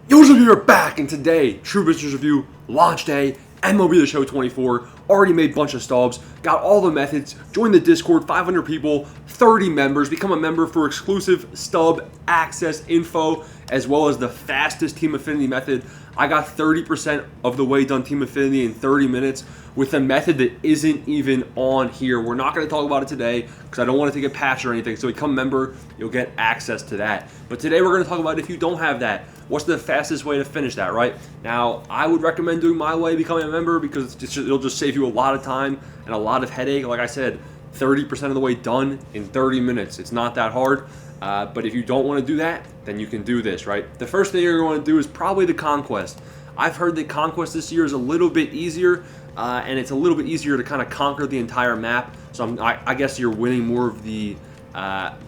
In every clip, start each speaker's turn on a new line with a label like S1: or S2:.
S1: Usually you're back, and today, True Business Review, launch day, MLB The Show 24, already made a bunch of stubs, got all the methods, join the Discord, 500 people, 30 members, become a member for exclusive stub access info, as well as the fastest Team Affinity method. I got 30% of the way done Team Affinity in 30 minutes with a method that isn't even on here. We're not going to talk about it today because I don't want it to get patched or anything. So become a member, you'll get access to that. But today we're going to talk about if you don't have that, what's the fastest way to finish that, right? Now, I would recommend doing my way, becoming a member, because it'll just save you a lot of time and a lot of headache. Like I said, 30% of the way done in 30 minutes. It's not that hard. But if you don't want to do that, then you can do this, right? The first thing you're going to do is probably the Conquest. I've heard that Conquest this year is a little bit easier, and it's a little bit easier to kind of conquer the entire map. So I guess you're winning more of the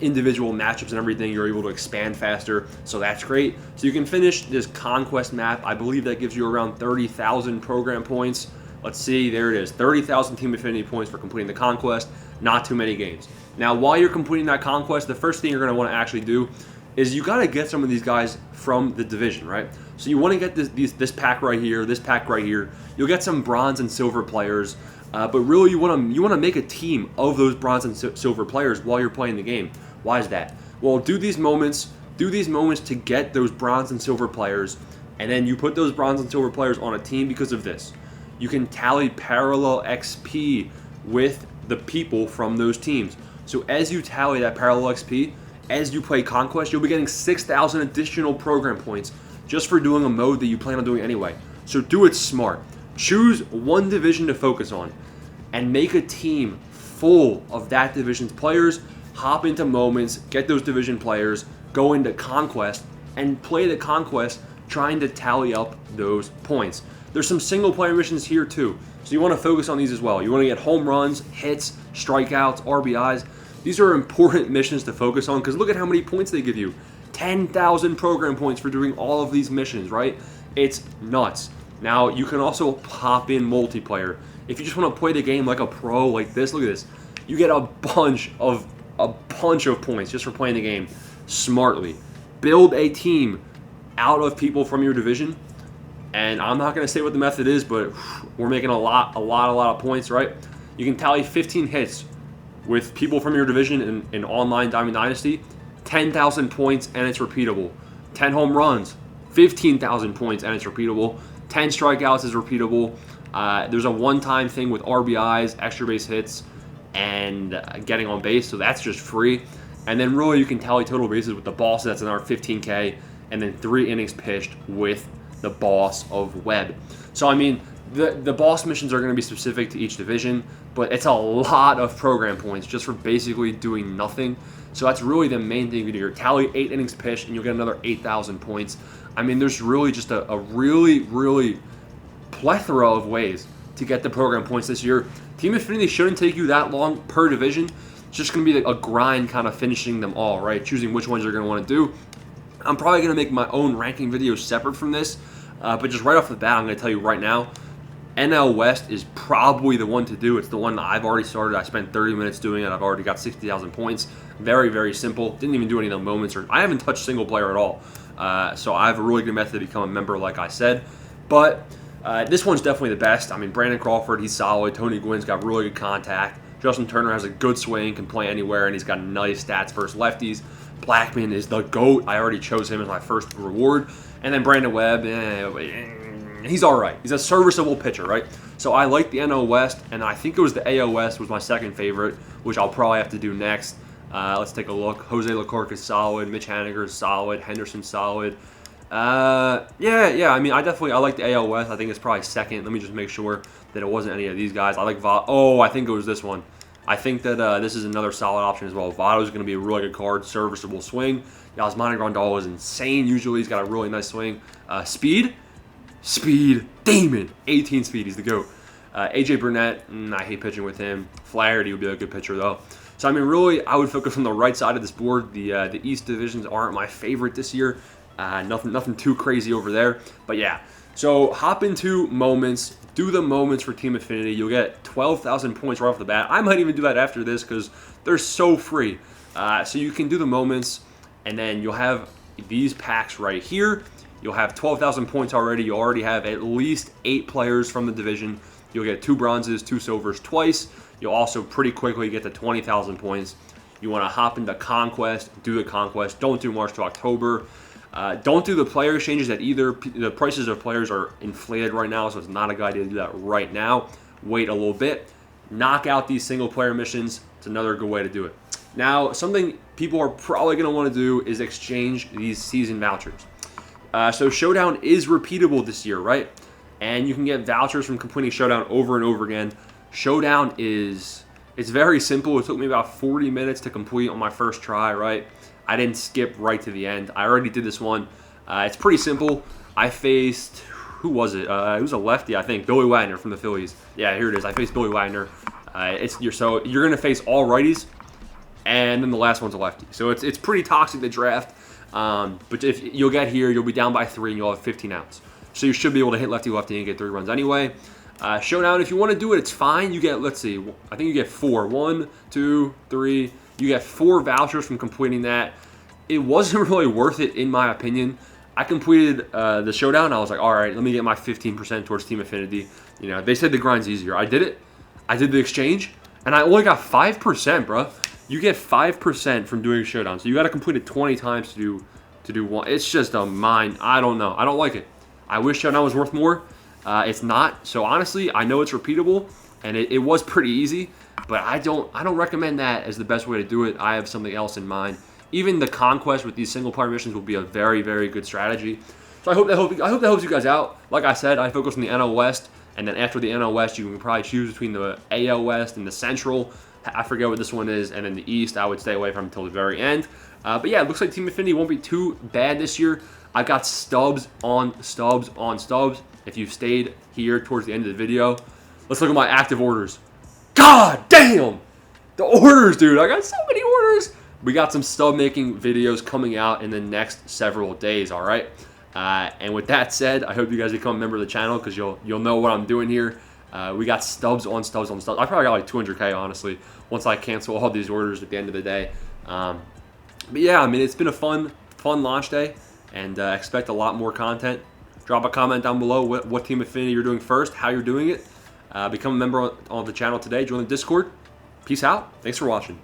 S1: individual matchups and everything. You're able to expand faster, so that's great. So you can finish this Conquest map. I believe that gives you around 30,000 program points. Let's see, there it is, 30,000 Team Affinity points for completing the Conquest. Not too many games. Now, while you're completing that Conquest, the first thing you're going to want to actually do is you got to get some of these guys from the division, right? So you want to get this pack right here, this pack right here. You'll get some bronze and silver players, but really you want to make a team of those bronze and silver players while you're playing the game. Why is that? Well, do these moments to get those bronze and silver players, and then you put those bronze and silver players on a team because of this. You can tally parallel XP with the people from those teams. So as you tally that parallel XP, as you play Conquest, you'll be getting 6,000 additional program points just for doing a mode that you plan on doing anyway. So do it smart. Choose one division to focus on and make a team full of that division's players. Hop into moments, get those division players, go into Conquest, and play the Conquest trying to tally up those points. There's some single player missions here too, so you want to focus on these as well. You want to get home runs, hits, strikeouts, RBIs. These are important missions to focus on because look at how many points they give you. 10,000 program points for doing all of these missions, right? It's nuts. Now, you can also pop in multiplayer. If you just want to play the game like a pro, like this, look at this. You get a bunch of points just for playing the game smartly. Build a team out of people from your division. And I'm not going to say what the method is, but we're making a lot of points, right? You can tally 15 hits with people from your division in online Diamond Dynasty, 10,000 points, and it's repeatable. 10 home runs, 15,000 points, and it's repeatable. 10 strikeouts is repeatable. There's a one-time thing with RBIs, extra base hits, and getting on base, so that's just free. And then really you can tally total bases with the boss, that's another 15K, and then 3 innings pitched with the boss of Webb. So I mean, the boss missions are going to be specific to each division, but it's a lot of program points just for basically doing nothing. So that's really the main thing you do. You're tally 8 innings pitched and you'll get another 8,000 points. I mean, there's really just a really plethora of ways to get the program points this year. Team Affinity shouldn't take you that long per division. It's just going to be a grind kind of finishing them all, right? Choosing which ones you're going to want to do. I'm probably going to make my own ranking video separate from this, but just right off the bat, I'm going to tell you right now, NL West is probably the one to do. It's the one that I've already started. I spent 30 minutes doing it. I've already got 60,000 points. Very simple. Didn't even do any of the moments, or I haven't touched single player at all. So I have a really good method to become a member, like I said. But this one's definitely the best. I mean, Brandon Crawford, he's solid. Tony Gwynn's got really good contact. Justin Turner has a good swing, can play anywhere, and he's got nice stats versus lefties. Blackman is the GOAT. I already chose him as my first reward. And then Brandon Webb, he's all right. He's a serviceable pitcher, right? So I like the NL West, and I think it was the AL West was my second favorite, which I'll probably have to do next. Let's take a look. Jose Leclerc is solid. Mitch Haniger is solid. Henderson's solid. I mean, I like the AL West. I think it's probably second. Let me just make sure that it wasn't any of these guys. I like I think it was this one. I think that this is another solid option as well. Votto's going to be a really good card, serviceable swing. Yasmani Grandal is insane. Usually he's got a really nice swing. Speed, Damon, 18 speed. He's the GOAT. AJ Burnett, I hate pitching with him. Flaherty would be a good pitcher though. So I mean, really, I would focus on the right side of this board. The East divisions aren't my favorite this year. Nothing too crazy over there. But yeah, so hop into moments. Do the moments for Team Affinity. You'll get 12,000 points right off the bat. I might even do that after this because they're so free. So you can do the moments, and then you'll have these packs right here. You'll have 12,000 points already. You'll already have at least 8 players from the division. You'll get 2 bronzes, 2 silvers twice. You'll also pretty quickly get to 20,000 points. You want to hop into Conquest, do the Conquest. Don't do March to October. Don't do the player exchanges at either. The prices of players are inflated right now, so it's not a good idea to do that right now. Wait a little bit. Knock out these single player missions. It's another good way to do it. Now, something people are probably going to want to do is exchange these season vouchers. So Showdown is repeatable this year, right? And you can get vouchers from completing Showdown over and over again. Showdown it's very simple. It took me about 40 minutes to complete on my first try, right? I didn't skip right to the end. I already did this one. It's pretty simple. I faced, who was it? It was a lefty, I think, Billy Wagner from the Phillies. Yeah, here it is. I faced Billy Wagner. So you're going to face all righties, and then the last one's a lefty. So it's pretty toxic, the draft. But if you'll get here, you'll be down by 3, and you'll have 15 outs. So you should be able to hit lefty-lefty and get 3 runs anyway. Showdown, if you want to do it, it's fine. You get, let's see, I think you get 4. 1, 2, 3. You get 4 vouchers from completing that. It wasn't really worth it, in my opinion. I completed the Showdown. I was like, all right, let me get my 15% towards Team Affinity. You know, they said the grind's easier. I did it. I did the exchange, and I only got 5%, bro. You get 5% from doing Showdown. So you got to complete it 20 times to do one. It's just a mind. I don't know. I don't like it. I wish Showdown was worth more. It's not. So honestly, I know it's repeatable, and it was pretty easy, but I don't recommend that as the best way to do it. I have something else in mind. Even the Conquest with these single player missions will be a very, very good strategy. So I hope that helps you guys out. Like I said, I focus on the NL West, and then after the NL West, you can probably choose between the AL West and the Central. I forget what this one is, and then the East, I would stay away from until the very end. But yeah, it looks like Team Affinity won't be too bad this year. I got stubs on stubs on stubs. If you've stayed here towards the end of the video, let's look at my active orders. God damn! The orders, dude. I got so many orders. We got some stub making videos coming out in the next several days, all right? And with that said, I hope you guys become a member of the channel because you'll know what I'm doing here. We got stubs on stubs on stubs. I probably got like 200K, honestly, once I cancel all these orders at the end of the day. But yeah, I mean, it's been a fun launch day, and expect a lot more content. Drop a comment down below what Team Affinity you're doing first, how you're doing it. Become a member of the channel today. Join the Discord. Peace out. Thanks for watching.